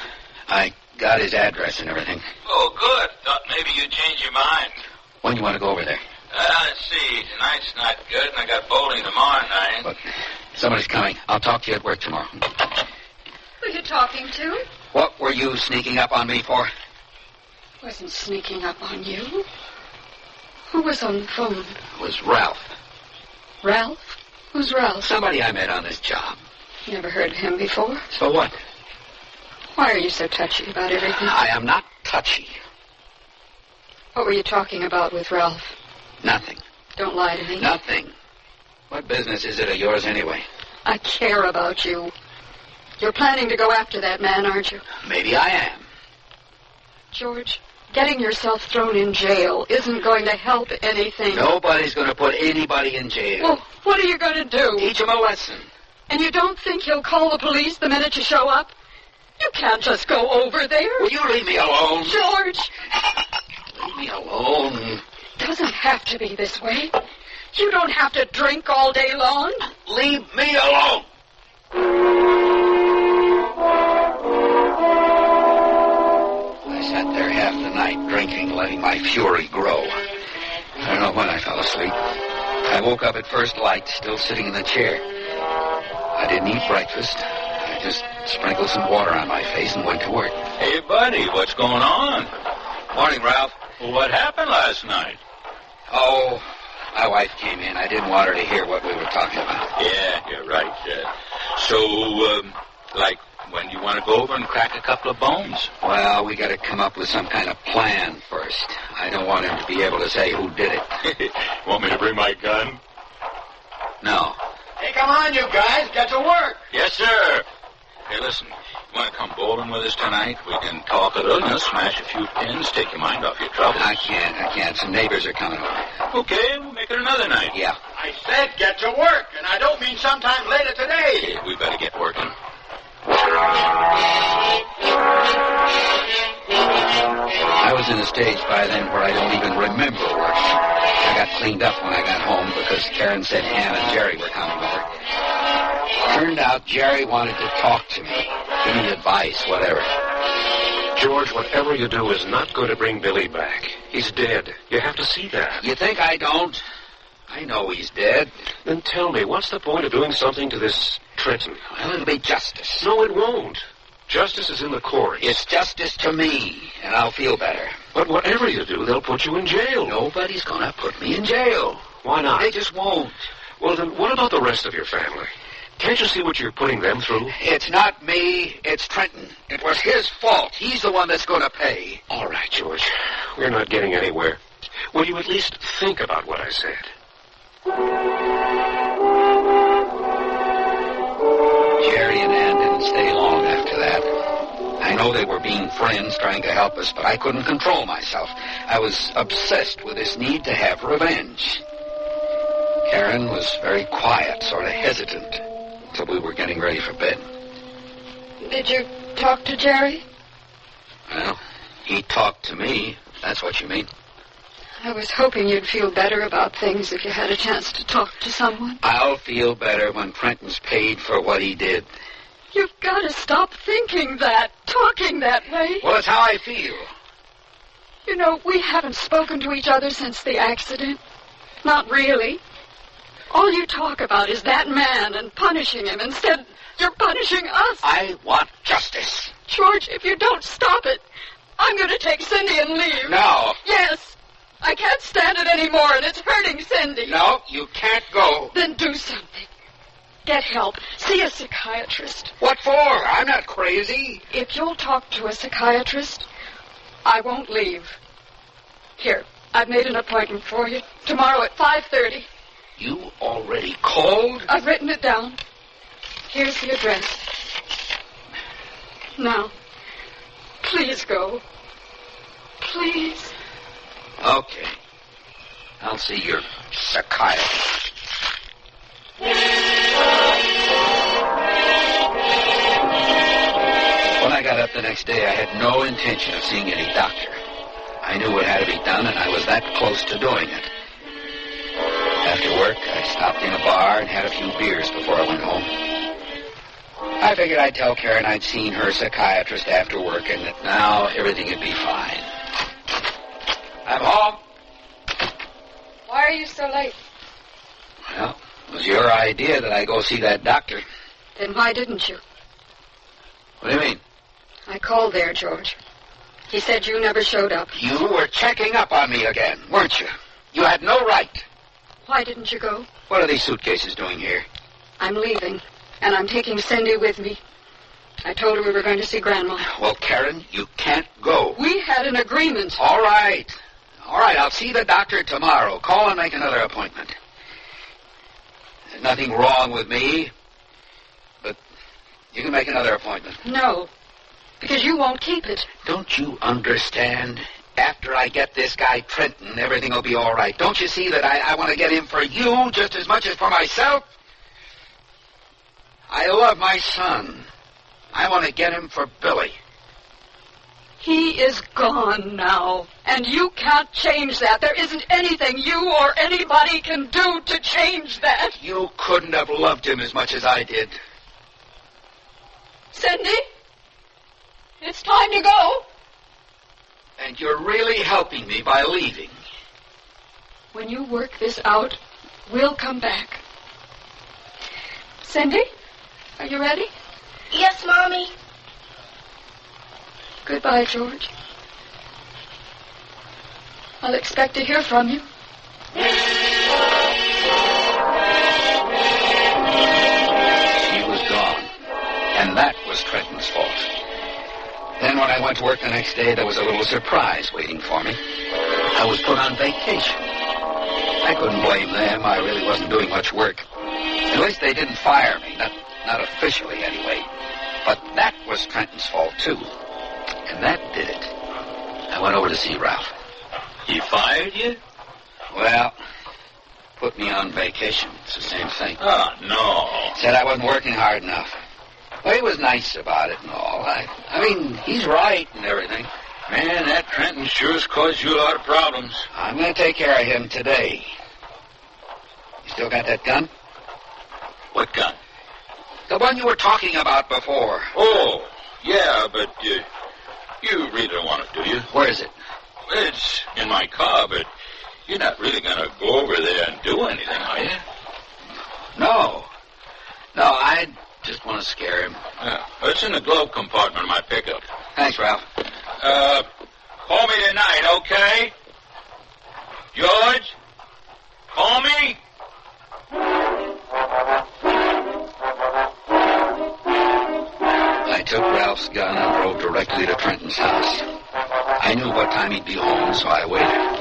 Speaker 4: I got his address and everything.
Speaker 3: Oh, good. Thought maybe you'd change your mind.
Speaker 4: When you want to go over there?
Speaker 3: Let's see. Tonight's not good, and I got bowling tomorrow night.
Speaker 4: Look, somebody's coming. I'll talk to you at work tomorrow.
Speaker 21: Who are you talking to?
Speaker 4: What were you sneaking up on me for?
Speaker 21: Wasn't sneaking up on you. Who was on the phone?
Speaker 4: It was Ralph.
Speaker 21: Ralph? Who's Ralph?
Speaker 4: Somebody I met on this job.
Speaker 21: Never heard of him before.
Speaker 4: So what?
Speaker 21: Why are you so touchy about everything?
Speaker 4: I am not touchy.
Speaker 21: What were you talking about with Ralph?
Speaker 4: Nothing.
Speaker 21: Don't lie to me.
Speaker 4: Nothing. What business is it of yours anyway?
Speaker 21: I care about you. You're planning to go after that man, aren't you?
Speaker 4: Maybe I am.
Speaker 21: George, getting yourself thrown in jail isn't going to help anything.
Speaker 4: Nobody's going to put anybody in jail.
Speaker 21: Well, what are you going to do?
Speaker 4: Teach him a lesson.
Speaker 21: And you don't think he'll call the police the minute you show up? You can't just go over there.
Speaker 4: Will you leave me alone?
Speaker 21: George!
Speaker 4: Leave me alone.
Speaker 21: Doesn't have to be this way. You don't have to drink all day long.
Speaker 4: Leave me alone. I sat there half the night drinking, letting my fury grow. I don't know when I fell asleep. I woke up at first light, still sitting in the chair. I didn't eat breakfast. I just sprinkled some water on my face and went to work.
Speaker 3: Hey, buddy, what's going on?
Speaker 4: Morning, Ralph.
Speaker 3: Well, what happened last night?
Speaker 4: Oh, my wife came in. I didn't want her to hear what we were talking about.
Speaker 3: Yeah, you're right. When do you want to go over and crack a couple of bones?
Speaker 4: Well, we got to come up with some kind of plan first. I don't want him to be able to say who did it.
Speaker 3: Want me to bring my gun?
Speaker 4: No.
Speaker 14: Hey, come on, you guys. Get to work.
Speaker 3: Yes, sir. Hey, listen. You want to come bowling with us tonight? We can talk a little, smash a few pins, take your mind off your troubles.
Speaker 4: I can't. Some neighbors are coming over.
Speaker 3: Okay, we'll make it another night.
Speaker 4: Yeah.
Speaker 14: I said get to work, and I don't mean sometime later today.
Speaker 3: Hey, we better get working.
Speaker 4: I was in a stage by then where I don't even remember working. I got cleaned up when I got home because Karen said Ann and Jerry were coming over. Turned out Jerry wanted to talk to me, give me advice, whatever.
Speaker 17: George, whatever you do is not going to bring Billy back. He's dead. You have to see that.
Speaker 4: You think I don't? I know he's dead.
Speaker 17: Then tell me, what's the point of doing something to this Trenton?
Speaker 4: Well, it'll be justice.
Speaker 17: No, it won't. Justice is in the courts.
Speaker 4: It's justice to me, and I'll feel better.
Speaker 17: But whatever you do, they'll put you in jail.
Speaker 4: Nobody's going to put me in jail.
Speaker 17: Why not?
Speaker 4: They just won't.
Speaker 17: Well, then what about the rest of your family? Can't you see what you're putting them through?
Speaker 4: It's not me. It's Trenton. It was his fault. He's the one that's going to pay.
Speaker 17: All right, George. We're not getting anywhere. Will you at least think about what I said?
Speaker 4: Jerry and Ann didn't stay long after that. I know they were being friends trying to help us, but I couldn't control myself. I was obsessed with this need to have revenge. Karen was very quiet, sort of hesitant, until we were getting ready for bed.
Speaker 21: Did you talk to Jerry?
Speaker 4: Well, he talked to me, if that's what you mean.
Speaker 21: I was hoping you'd feel better about things if you had a chance to talk to someone.
Speaker 4: I'll feel better when Trenton's paid for what he did.
Speaker 21: You've got to stop thinking that, talking that way.
Speaker 4: Well, it's how I feel.
Speaker 21: You know, we haven't spoken to each other since the accident. Not really. All you talk about is that man and punishing him. Instead, you're punishing us.
Speaker 4: I want justice.
Speaker 21: George, if you don't stop it, I'm going to take Cindy and leave.
Speaker 4: No.
Speaker 21: Yes. I can't stand it anymore, and it's hurting Cindy.
Speaker 4: No, you can't go.
Speaker 21: Then do something. Get help. See a psychiatrist.
Speaker 4: What for? I'm not crazy.
Speaker 21: If you'll talk to a psychiatrist, I won't leave. Here, I've made an appointment for you. Tomorrow at 5:30.
Speaker 4: You already called?
Speaker 21: I've written it down. Here's the address. Now, please go. Please.
Speaker 4: Okay. I'll see your psychiatrist. When I got up the next day, I had no intention of seeing any doctor. I knew what had to be done, and I was that close to doing it. After work, I stopped in a bar and had a few beers before I went home. I figured I'd tell Karen I'd seen her psychiatrist after work and that now everything would be fine. I'm home.
Speaker 21: Why are you so late?
Speaker 4: Well, it was your idea that I go see that doctor.
Speaker 21: Then why didn't you?
Speaker 4: What do you mean?
Speaker 21: I called there, George. He said you never showed up.
Speaker 4: You were checking up on me again, weren't you? You had no right.
Speaker 21: Why didn't you go?
Speaker 4: What are these suitcases doing here?
Speaker 21: I'm leaving, and I'm taking Cindy with me. I told her we were going to see Grandma.
Speaker 4: Well, Karen, you can't go.
Speaker 21: We had an agreement.
Speaker 4: All right. All right, I'll see the doctor tomorrow. Call and make another appointment. There's nothing wrong with me, but you can make another appointment.
Speaker 21: No, because you won't keep it.
Speaker 4: Don't you understand? After I get this guy Trenton, everything will be all right. Don't you see that I want to get him for you just as much as for myself? I love my son. I want to get him for Billy.
Speaker 21: He is gone now, and you can't change that. There isn't anything you or anybody can do to change that.
Speaker 4: You couldn't have loved him as much as I did.
Speaker 21: Cindy, it's time to go.
Speaker 4: And you're really helping me by leaving.
Speaker 21: When you work this out, we'll come back. Cindy, are you ready?
Speaker 15: Yes, Mommy.
Speaker 21: Goodbye, George. I'll expect to hear from you.
Speaker 4: She was gone. And that was Trenton's fault. Then when I went to work the next day, there was a little surprise waiting for me. I was put on vacation. I couldn't blame them. I really wasn't doing much work. At least they didn't fire me. Not officially, anyway. But that was Trenton's fault, too. And that did it. I went over to see Ralph.
Speaker 3: He fired you?
Speaker 4: Well, put me on vacation. It's the same thing.
Speaker 3: Oh, no.
Speaker 4: Said I wasn't working hard enough. Well, he was nice about it and all. I mean, he's right and everything.
Speaker 3: Man, that Trenton sure's caused you a lot of problems.
Speaker 4: I'm going to take care of him today. You still got that gun?
Speaker 3: What gun?
Speaker 4: The one you were talking about before.
Speaker 3: Oh, yeah, but you really don't want it, do you?
Speaker 4: Where is it?
Speaker 3: It's in my car, but you're not really going to go over there and do anything, are you?
Speaker 4: No, I just want to scare him.
Speaker 3: Yeah, it's in the glove compartment of my pickup.
Speaker 4: Thanks, Ralph.
Speaker 3: Call me tonight, okay? George? Call me?
Speaker 4: took Ralph's gun and drove directly to Trenton's house. I knew what time he'd be home, so I waited.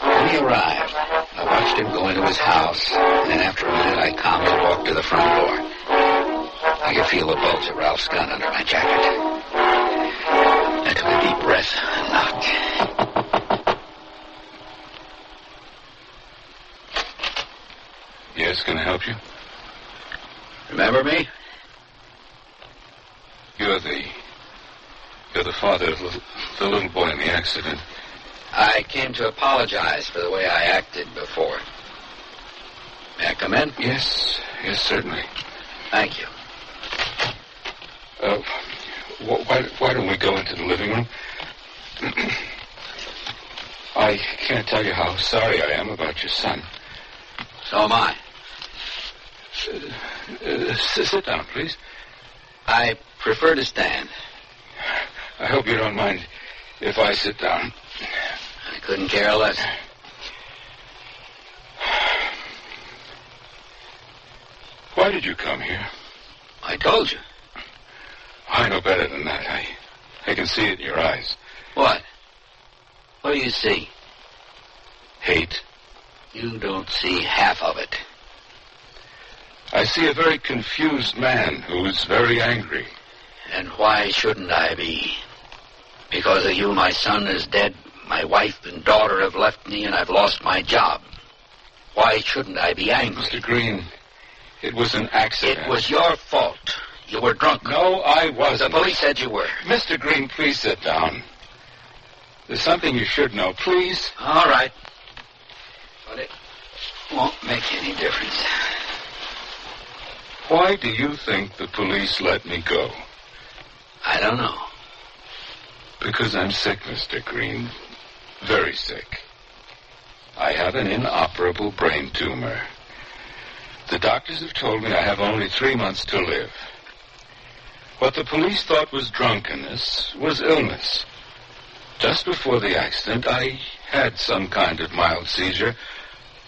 Speaker 4: When he arrived, I watched him go into his house, and then after a minute I calmly walked to the front door. I could feel the bulge of Ralph's gun under my jacket. I took a deep breath and knocked.
Speaker 16: Yes, can I help you?
Speaker 4: Remember me?
Speaker 16: You're the father of the little boy in the accident.
Speaker 4: I came to apologize for the way I acted before. May I come in?
Speaker 16: Yes, certainly.
Speaker 4: Thank you.
Speaker 16: Why don't we go into the living room? I can't tell you how sorry I am about your son.
Speaker 4: So am I.
Speaker 16: Sit down, please.
Speaker 4: I prefer to stand.
Speaker 16: I hope you don't mind if I sit down.
Speaker 4: I couldn't care less.
Speaker 16: Why did you come here?
Speaker 4: I told you.
Speaker 16: I know better than that. I can see it in your eyes.
Speaker 4: What? What do you see?
Speaker 16: Hate.
Speaker 4: You don't see half of it.
Speaker 16: I see a very confused man who's very angry.
Speaker 4: And why shouldn't I be? Because of you, my son is dead. My wife and daughter have left me, and I've lost my job. Why shouldn't I be angry?
Speaker 16: Mr. Greene, it was an accident.
Speaker 4: It was your fault. You were drunk.
Speaker 16: No, I wasn't.
Speaker 4: The police said you were.
Speaker 16: Mr. Greene, please sit down. There's something you should know. Please.
Speaker 4: All right. But it won't make any difference.
Speaker 16: Why do you think the police let me go?
Speaker 4: I don't know.
Speaker 16: Because I'm sick, Mr. Greene. Very sick. I have an inoperable brain tumor. The doctors have told me I have only 3 months to live. What the police thought was drunkenness was illness. Just before the accident, I had some kind of mild seizure,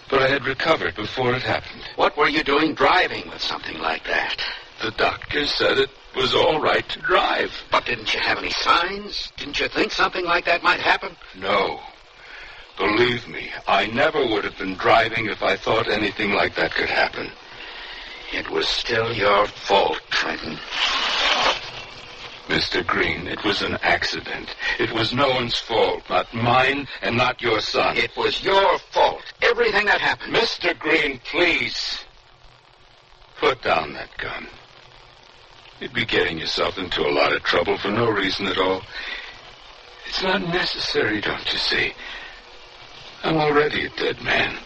Speaker 16: but I had recovered before it happened.
Speaker 4: What were you doing driving with something like that?
Speaker 16: The doctor said it was all right to drive.
Speaker 4: But didn't you have any signs? Didn't you think something like that might happen?
Speaker 16: No. Believe me, I never would have been driving if I thought anything like that could happen.
Speaker 4: It was still your fault, Trenton.
Speaker 16: Mr. Greene, it was an accident. It was no one's fault, not mine and not your son.
Speaker 4: It was your fault. Everything that happened.
Speaker 16: Mr. Greene, please. Put down that gun. You'd be getting yourself into a lot of trouble for no reason at all. It's not necessary, don't you see? I'm already a dead man.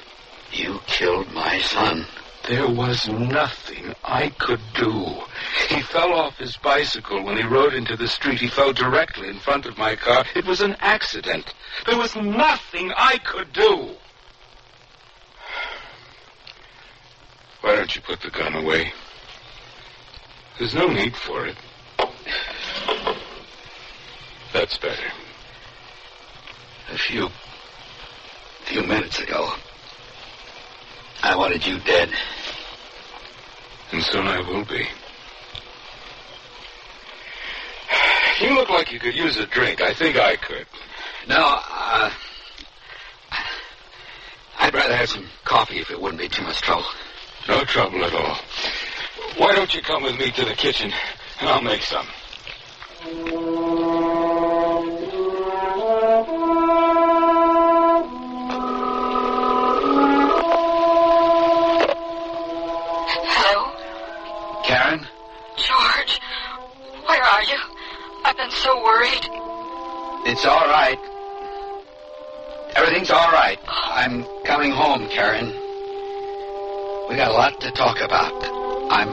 Speaker 4: You killed my son.
Speaker 16: There was nothing I could do. He fell off his bicycle when he rode into the street. He fell directly in front of my car. It was an accident. There was nothing I could do. Why don't you put the gun away? There's no need for it. That's better.
Speaker 4: A few minutes ago, I wanted you dead.
Speaker 16: And soon I will be. You look like you could use a drink. I think I could.
Speaker 4: No, I'd rather have some coffee if it wouldn't be too much trouble.
Speaker 16: No trouble at all. Why don't you come with me to the kitchen, and I'll make some.
Speaker 4: Karen?
Speaker 21: George, where are you? I've been so worried.
Speaker 4: It's all right. Everything's all right. I'm coming home, Karen. We got a lot to talk about. I'm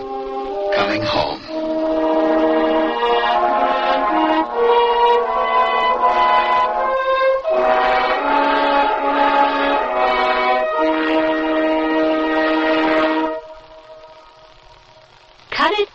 Speaker 4: coming home.
Speaker 6: Cut it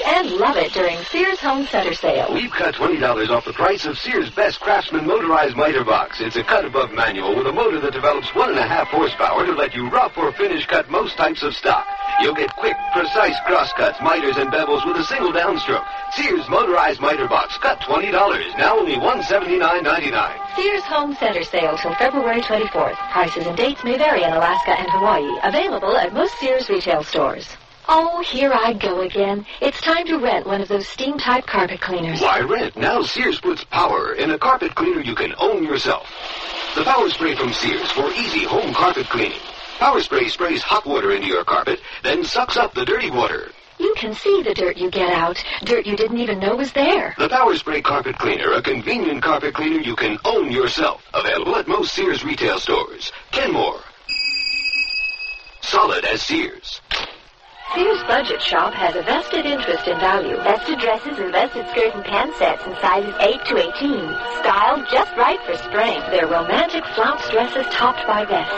Speaker 6: and love it during Sears Home Center Sale.
Speaker 11: We've cut $20 off the price of Sears' best Craftsman motorized miter box. It's a cut-above manual with a motor that develops 1.5 horsepower to let you rough or finish cut most types of stock. You'll get quick, precise cross-cuts, miters, and bevels with a single downstroke. Sears motorized miter box, cut $20. Now only $179.99.
Speaker 6: Sears Home Center Sale till February 24th. Prices and dates may vary in Alaska and Hawaii. Available at most Sears retail stores. Oh, here I go again. It's time to rent one of those steam-type carpet cleaners.
Speaker 11: Why rent? Now Sears puts power in a carpet cleaner you can own yourself. The Power Spray from Sears for easy home carpet cleaning. Power Spray sprays hot water into your carpet, then sucks up the dirty water.
Speaker 6: You can see the dirt you get out. Dirt you didn't even know was there.
Speaker 11: The Power Spray Carpet Cleaner, a convenient carpet cleaner you can own yourself. Available at most Sears retail stores. Kenmore. Solid as Sears.
Speaker 6: Sears Budget Shop has a vested interest in value.
Speaker 9: Vested dresses and vested skirt and pant sets in sizes 8 to 18. Styled just right for spring.
Speaker 6: They're romantic flounce dresses topped by vests.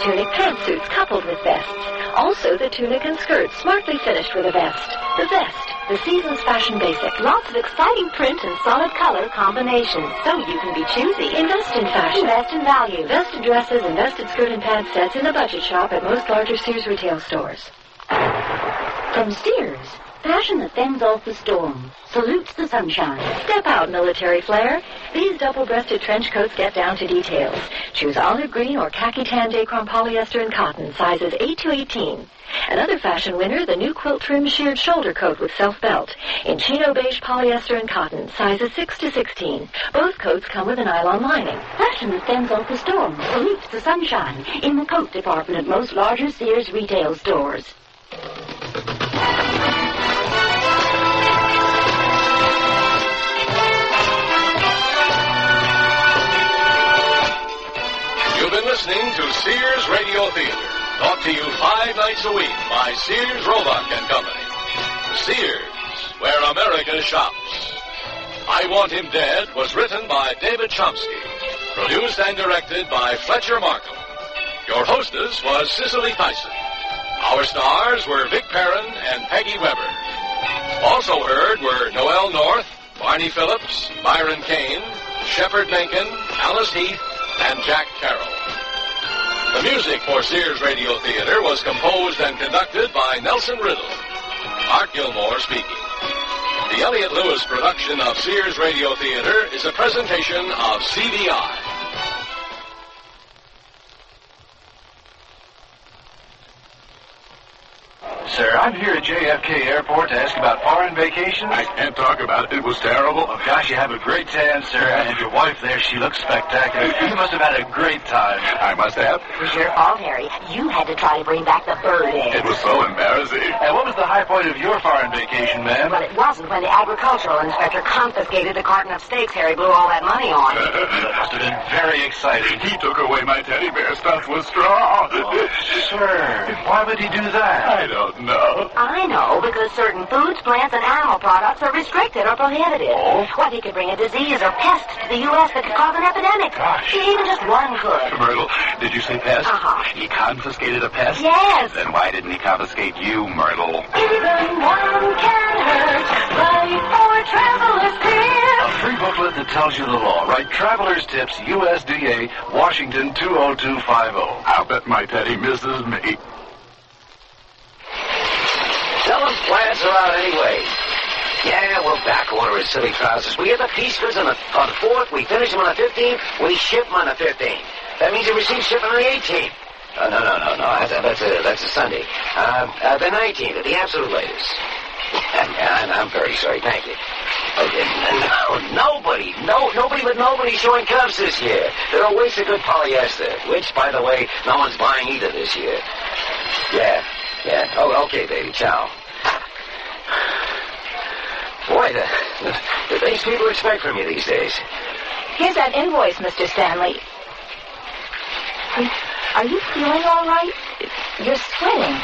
Speaker 6: Tunic pantsuits coupled with vests. Also the tunic and skirt smartly finished with a vest. The vest, the season's fashion basic.
Speaker 9: Lots of exciting print and solid color combinations, so you can be choosy.
Speaker 6: Invest in fashion.
Speaker 9: Invest in value.
Speaker 6: Vested dresses and vested skirt and pant sets in the Budget Shop at most larger Sears retail stores.
Speaker 9: From Sears, fashion that fends off the storm, salutes the sunshine.
Speaker 6: Step out, military flair. These double-breasted trench coats get down to details. Choose olive green or khaki tan Dacron polyester and cotton, sizes 8 to 18. Another fashion winner, the new quilt trim sheared shoulder coat with self-belt. In chino beige polyester and cotton, sizes 6 to 16. Both coats come with a nylon lining.
Speaker 9: Fashion that fends off the storm, salutes the sunshine. In the coat department at most larger Sears retail stores.
Speaker 1: You've been listening to Sears Radio Theater, brought to you 5 nights a week by Sears, Roebuck and Company. Sears, where America shops. I Want Him Dead was written by David Chomsky, produced and directed by Fletcher Markham. Your hostess was Cicely Tyson. Our stars were Vic Perrin and Peggy Weber. Also heard were Noel North, Barney Phillips, Byron Kane, Shepard Menken, Alice Heath, and Jack Carroll. The music for Sears Radio Theater was composed and conducted by Nelson Riddle. Art Gilmore speaking. The Elliott Lewis production of Sears Radio Theater is a presentation of CBI.
Speaker 23: Sir, I'm here at JFK Airport to ask about foreign vacations.
Speaker 24: I can't talk about it. It was terrible.
Speaker 23: Oh, gosh, you have a great tan, sir. And your wife there, she looks spectacular. You must have had a great time.
Speaker 24: I must have.
Speaker 9: It was your fault, Harry. You had to try to bring back the bird egg.
Speaker 24: It was so embarrassing.
Speaker 23: And what was the high point of your foreign vacation, ma'am?
Speaker 9: Well, it wasn't when the agricultural inspector confiscated the carton of steaks Harry blew all that money on.
Speaker 23: That must have been very exciting.
Speaker 24: He took away my teddy bear stuffed with straw.
Speaker 23: Oh, sir, why would he do that?
Speaker 24: I don't know.
Speaker 9: I know, because certain foods, plants, and animal products are restricted or prohibited.
Speaker 23: Oh?
Speaker 9: What, he could bring a disease or pest to the U.S. that could cause an epidemic.
Speaker 23: Gosh.
Speaker 9: Even just one could.
Speaker 24: Myrtle, did you say pest?
Speaker 9: Uh-huh.
Speaker 24: He confiscated a pest?
Speaker 9: Yes.
Speaker 24: Then why didn't he confiscate you, Myrtle?
Speaker 7: Even one can hurt, right for traveler's tips.
Speaker 23: A free booklet that tells you the law. Write Traveler's Tips, USDA, Washington 20250.
Speaker 24: I'll bet my teddy misses me.
Speaker 2: Tell them plants are out anyway. Yeah, we're back order his silly trousers. We get the piece goods on the 4th, we finish them on the 15th, we ship them on the 15th. That means you receive shipment on the 18th. No. That's a Sunday. The 19th, at the absolute latest. I'm very sorry, thank you. Okay, nobody but nobody showing cups this year. They're a waste of good polyester, which, by the way, no one's buying either this year. Yeah. Oh, okay, baby, ciao. Boy, the things people expect from you these days.
Speaker 9: Here's that invoice, Mr. Stanley. Are you feeling all right? You're sweating.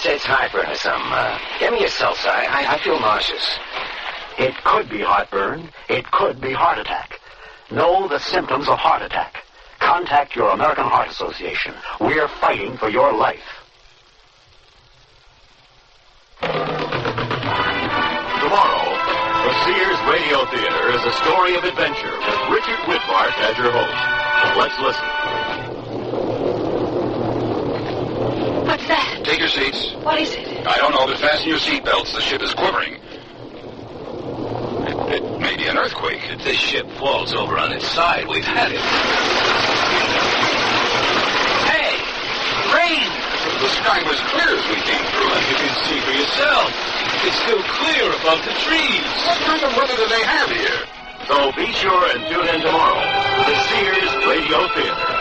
Speaker 2: It's heartburn or something. Give me a seltzer. I feel nauseous.
Speaker 13: It could be heartburn. It could be heart attack. Know the symptoms of heart attack. Contact your American Heart Association. We're fighting for your life.
Speaker 1: Radio Theater is a story of adventure with Richard Widmark as your host. Let's listen.
Speaker 21: What's that?
Speaker 19: Take your seats.
Speaker 21: What is it?
Speaker 19: I don't know, but fasten your seatbelts. The ship is quivering. It may be an earthquake.
Speaker 2: If this ship falls over on its side, we've had it. Hey! Rain!
Speaker 19: The sky was clear as we came through.
Speaker 2: Well, you can see for yourself. It's still clear above the trees.
Speaker 19: What kind of weather do they have here?
Speaker 1: So be sure and tune in tomorrow to the Sears Radio Theater.